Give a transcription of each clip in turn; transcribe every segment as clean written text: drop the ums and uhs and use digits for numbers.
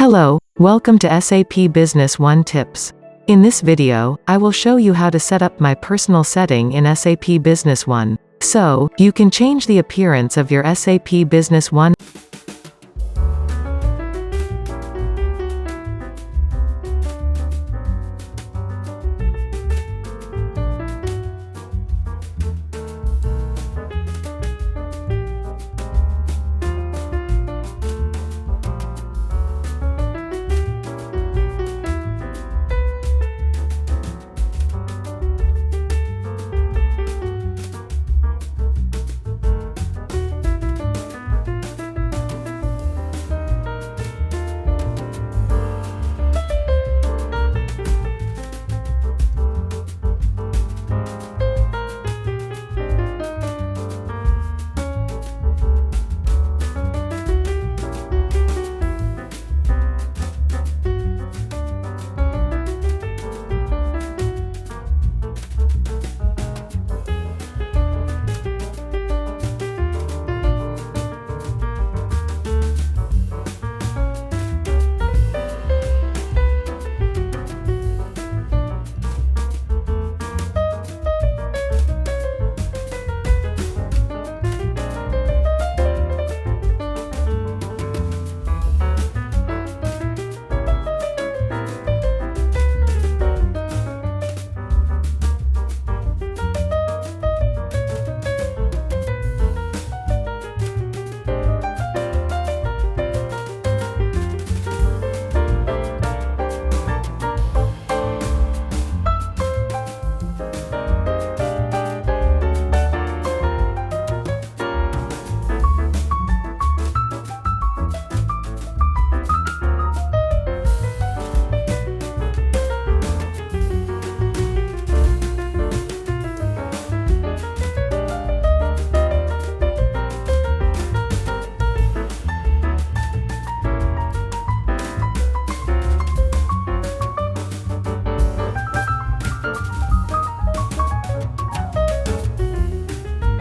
Hello, welcome to SAP Business One Tips. In this video, I will show you how to set up my personal setting in SAP Business One, so you can change the appearance of your SAP Business One.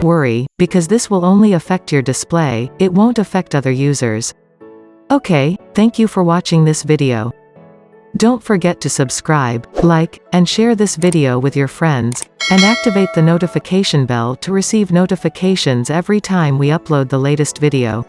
Worry, because this will only affect your display, it won't affect other users. Okay, thank you for watching this video. Don't forget to subscribe, like, and share this video with your friends, and activate the notification bell to receive notifications every time we upload the latest video.